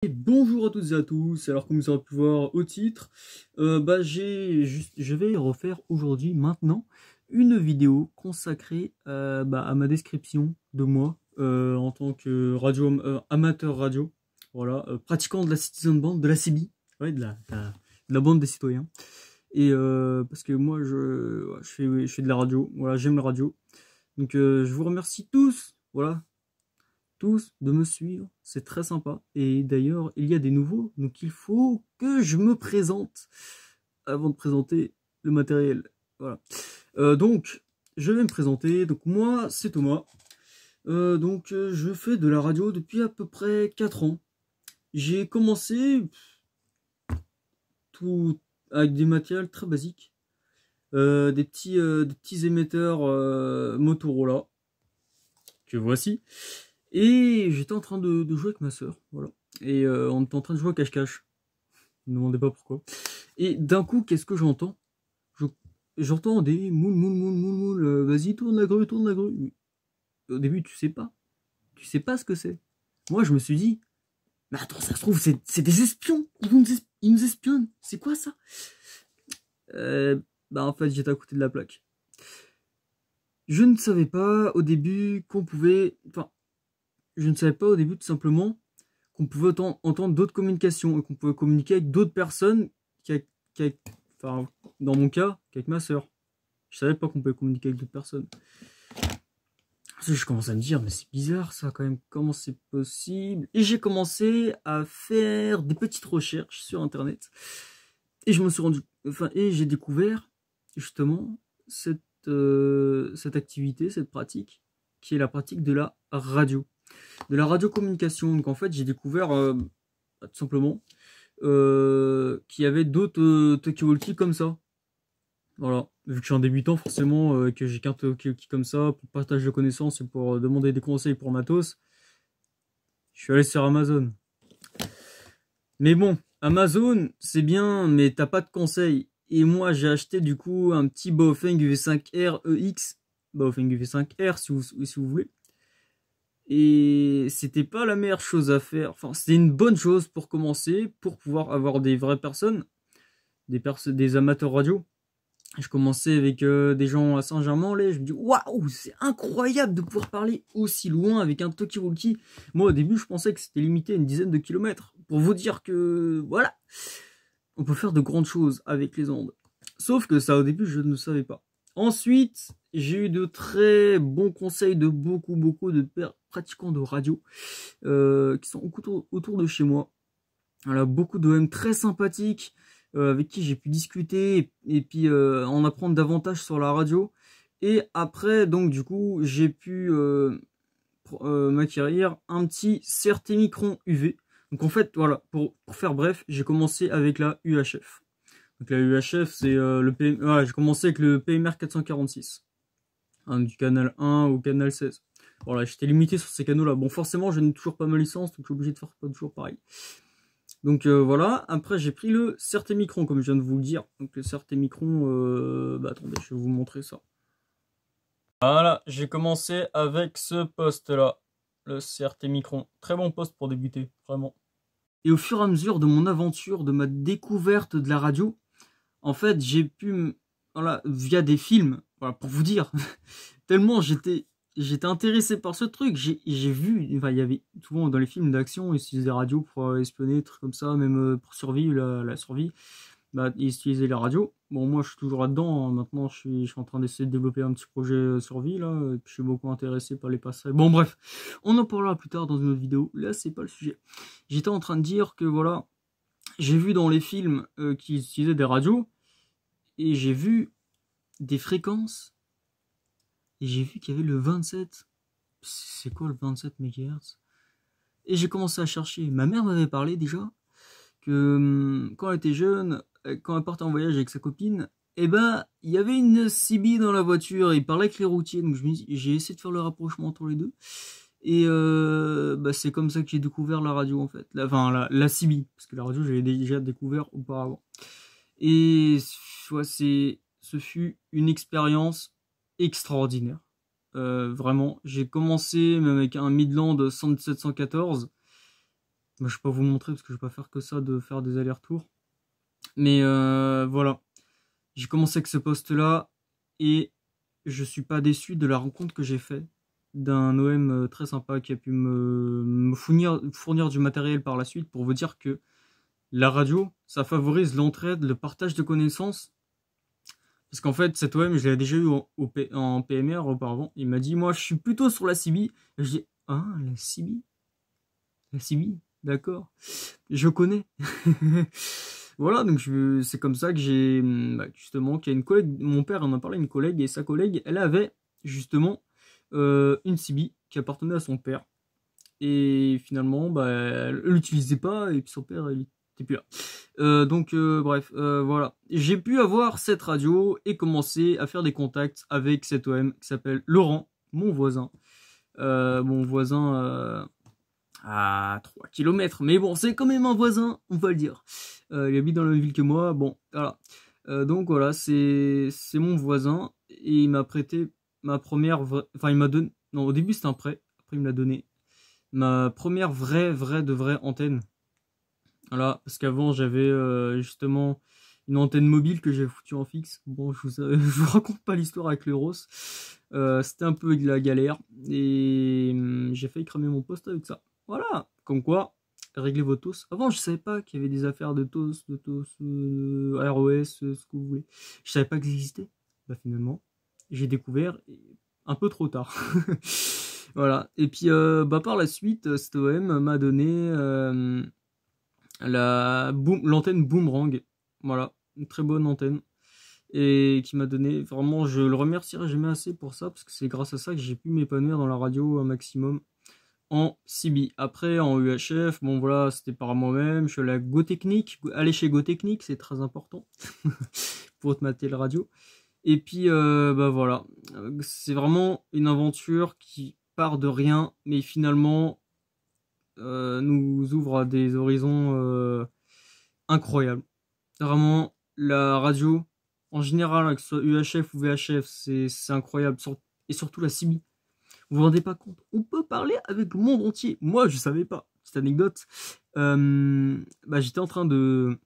Et bonjour à toutes et à tous. Alors comme vous aurez pu voir au titre, je vais refaire aujourd'hui maintenant une vidéo consacrée à ma description de moi en tant que amateur radio, voilà, pratiquant de la Citizen Band, de la CB, ouais, de la bande des citoyens. Et parce que moi je fais de la radio, voilà, j'aime la radio. Donc je vous remercie voilà, tous de me suivre, c'est très sympa. Et d'ailleurs, il y a des nouveaux, donc il faut que je me présente avant de présenter le matériel. Voilà. Donc, je vais me présenter. Donc moi, c'est Thomas. Je fais de la radio depuis à peu près 4 ans. J'ai commencé tout avec des matériels très basiques. Des petits émetteurs Motorola que voici. Et j'étais en train de jouer avec ma soeur, voilà. Et on était en train de jouer à cache-cache. Ne me demandez pas pourquoi. Et d'un coup, qu'est-ce que j'entends? J'entends des moule, vas-y, tourne la grue, tourne la grue. Mais au début, tu sais pas. Tu sais pas ce que c'est. Moi, je me suis dit, mais attends, ça se trouve, c'est des espions. Ils nous espionnent. C'est quoi ça? En fait, j'étais à côté de la plaque. Je ne savais pas au début qu'on pouvait... Enfin, je ne savais pas au début tout simplement qu'on pouvait entendre d'autres communications et qu'on pouvait communiquer avec d'autres personnes enfin, dans mon cas, qu'avec ma soeur. Je savais pas qu'on pouvait communiquer avec d'autres personnes. Je commence à me dire, mais c'est bizarre ça quand même, comment c'est possible? Et j'ai commencé à faire des petites recherches sur internet. Et je me suis et j'ai découvert justement cette activité, cette pratique, qui est la pratique de la radio. De la radiocommunication. Donc en fait, j'ai découvert tout simplement qu'il y avait d'autres talkie-walkie comme ça. Voilà. Vu que je suis un débutant, forcément, que j'ai qu'un talkie-walkie comme ça, pour partage de connaissances et pour demander des conseils pour matos, je suis allé sur Amazon. Mais bon, Amazon, c'est bien, mais t'as pas de conseils. Et moi, j'ai acheté du coup un petit Baofeng UV5R EX. Baofeng UV5R si vous voulez. Et c'était pas la meilleure chose à faire. Enfin, c'était une bonne chose pour commencer, pour pouvoir avoir des vraies personnes, des amateurs radio. Je commençais avec des gens à Saint-Germain-en-Laye. Je me dis, waouh, c'est incroyable de pouvoir parler aussi loin avec un talkie-walkie. Moi, au début, je pensais que c'était limité à une dizaine de kilomètres. Pour vous dire que, voilà, on peut faire de grandes choses avec les ondes. Sauf que ça, au début, je ne savais pas. Ensuite, j'ai eu de très bons conseils de beaucoup de pratiquants de radio qui sont autour de chez moi. Voilà, beaucoup d'OM très sympathiques avec qui j'ai pu discuter et puis en apprendre davantage sur la radio. Et après, donc du coup, j'ai pu m'acquérir un petit CRT Micron UV. Donc en fait, voilà, pour faire bref, j'ai commencé avec la UHF. Donc la UHF, c'est j'ai commencé avec le PMR 446. Hein, du canal 1 au canal 16. Voilà, j'étais limité sur ces canaux-là. Bon, forcément, je n'ai toujours pas ma licence, donc je suis obligé de faire pas toujours pareil. Donc voilà, après j'ai pris le CRT Micron, comme je viens de vous le dire. Donc le CRT Micron, attendez, je vais vous montrer ça. Voilà, j'ai commencé avec ce poste-là, le CRT Micron. Très bon poste pour débuter, vraiment. Et au fur et à mesure de mon aventure, de ma découverte de la radio, en fait, j'ai pu, voilà, via des films, voilà, pour vous dire, tellement j'étais intéressé par ce truc. J'ai vu, enfin, il y avait souvent dans les films d'action, ils utilisaient des radios pour espionner, des trucs comme ça, même pour survivre, la survie, ils utilisaient la radio. Bon, moi, je suis toujours là-dedans. Hein. Maintenant, je suis en train d'essayer de développer un petit projet survie, là. Et puis, je suis beaucoup intéressé par les passerelles. Bon, bref, on en parlera plus tard dans une autre vidéo. Là, c'est pas le sujet. J'étais en train de dire que, voilà, j'ai vu dans les films qu'ils utilisaient des radios, et j'ai vu des fréquences, et j'ai vu qu'il y avait le 27. C'est quoi le 27 MHz? Et j'ai commencé à chercher. Ma mère m'avait parlé déjà que quand elle était jeune, quand elle partait en voyage avec sa copine, il y avait une CB dans la voiture et il parlait avec les routiers. Donc j'ai essayé de faire le rapprochement entre les deux. Et c'est comme ça que j'ai découvert la radio en fait. La CB. Parce que la radio, j'avais déjà découvert auparavant. Et ce fut une expérience extraordinaire. Vraiment, j'ai commencé même avec un Midland 117-114 Moi, je vais pas vous montrer parce que je vais pas faire que ça de faire des allers-retours. Mais voilà. J'ai commencé avec ce poste-là et je suis pas déçu de la rencontre que j'ai faite d'un OM très sympa qui a pu me fournir du matériel par la suite pour vous dire que la radio, ça favorise l'entraide, le partage de connaissances. Parce qu'en fait, cet OM, je l'ai déjà eu en PMR auparavant. Il m'a dit, moi, je suis plutôt sur la CB. Et je dis, ah, la CB? La CB? D'accord. Je connais. Voilà, donc c'est comme ça que j'ai, justement, qu'il y a une collègue, mon père en a parlé à une collègue, et sa collègue, elle avait, justement, une CB qui appartenait à son père. Et finalement, elle l'utilisait pas, et puis son père, il était plus là. Bref, voilà. J'ai pu avoir cette radio et commencer à faire des contacts avec cet OM qui s'appelle Laurent, mon voisin. À 3 km. Mais bon, c'est quand même un voisin, on va le dire. Il habite dans la même ville que moi. Bon, voilà. Donc voilà, c'est mon voisin. Et il m'a prêté ma première enfin, il m'a donné... Non, au début, c'était un prêt. Après, il me l'a donné. Ma première vraie antenne. Voilà, parce qu'avant, j'avais justement une antenne mobile que j'ai foutue en fixe. Bon, je vous raconte pas l'histoire avec le Ross. C'était un peu de la galère. Et j'ai failli cramer mon poste avec ça. Voilà, comme quoi, réglez vos TOS. Avant, je savais pas qu'il y avait des affaires de TOS, ROS, ce que vous voulez. Je savais pas que ça existait. Bah finalement, j'ai découvert un peu trop tard. Voilà. Et puis, par la suite, cet OM m'a donné l'antenne Boomerang. Voilà, une très bonne antenne. Et qui m'a donné, vraiment, je le remercierai jamais assez pour ça, parce que c'est grâce à ça que j'ai pu m'épanouir dans la radio un maximum en CB. Après, en UHF, bon voilà, c'était par moi-même. Je suis allé à GoTechnique. Aller chez GoTechnique, c'est très important pour te mater la radio. Et puis, voilà. C'est vraiment une aventure qui part de rien, mais finalement nous ouvre à des horizons incroyables. Vraiment, la radio, en général, que ce soit UHF ou VHF, c'est incroyable. Et surtout la CB. Vous vous rendez pas compte, on peut parler avec le monde entier. Moi, je savais pas. Petite anecdote. J'étais en train de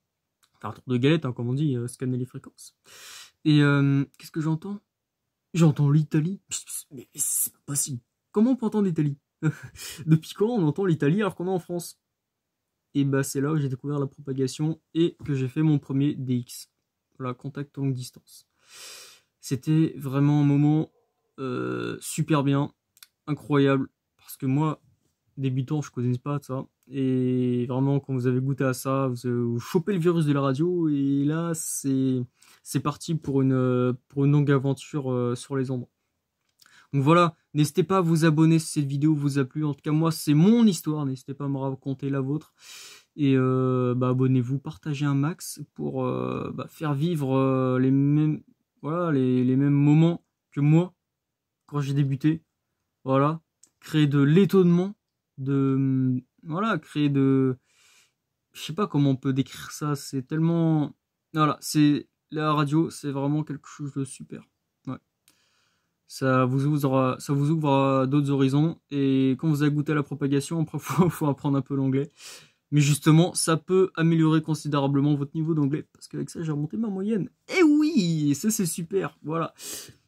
faire un tour de galette, hein, comme on dit, scanner les fréquences. Et qu'est-ce que j'entends? J'entends l'Italie. Mais c'est pas possible. Comment on peut entendre l'Italie? Depuis quand on entend l'Italie alors qu'on est en France? Et c'est là où j'ai découvert la propagation et que j'ai fait mon premier DX. Voilà, contact longue distance. C'était vraiment un moment super bien, incroyable, parce que moi, débutant, je connaissais pas ça. Et vraiment, quand vous avez goûté à ça, vous chopez le virus de la radio, et là, c'est parti pour une longue aventure sur les ondes. Donc voilà, n'hésitez pas à vous abonner si cette vidéo vous a plu. En tout cas, moi, c'est mon histoire. N'hésitez pas à me raconter la vôtre. Et abonnez-vous, partagez un max pour faire vivre les mêmes moments que moi quand j'ai débuté. Voilà, créer de l'étonnement, créer de, je sais pas comment on peut décrire ça. C'est tellement, voilà, c'est la radio, c'est vraiment quelque chose de super. Ouais. Ça vous ouvre à d'autres horizons, et quand vous avez goûté à la propagation, après faut apprendre un peu l'anglais. Mais justement, ça peut améliorer considérablement votre niveau d'anglais, parce qu'avec ça, j'ai remonté ma moyenne. Et oui, ça c'est super, voilà.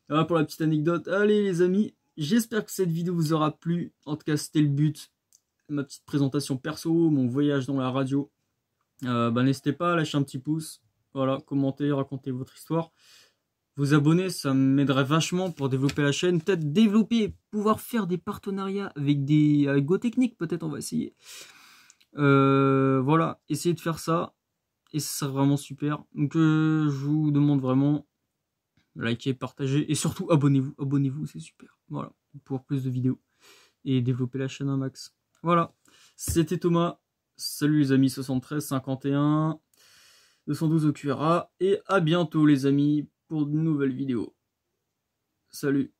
Voilà pour la petite anecdote. Allez les amis, j'espère que cette vidéo vous aura plu. En tout cas, c'était le but. Ma petite présentation perso, mon voyage dans la radio. N'hésitez pas à lâcher un petit pouce. Voilà, commentez, racontez votre histoire. Vous abonner, ça m'aiderait vachement pour développer la chaîne. Peut-être pouvoir faire des partenariats avec GoTechnique, peut-être on va essayer. Voilà, essayez de faire ça. Et ça serait vraiment super. Donc je vous demande vraiment likez, partagez et surtout abonnez-vous, c'est super. Voilà, pour plus de vidéos et développer la chaîne un max. Voilà, c'était Thomas. Salut les amis, 73 51 212 au QRA et à bientôt les amis pour de nouvelles vidéos. Salut.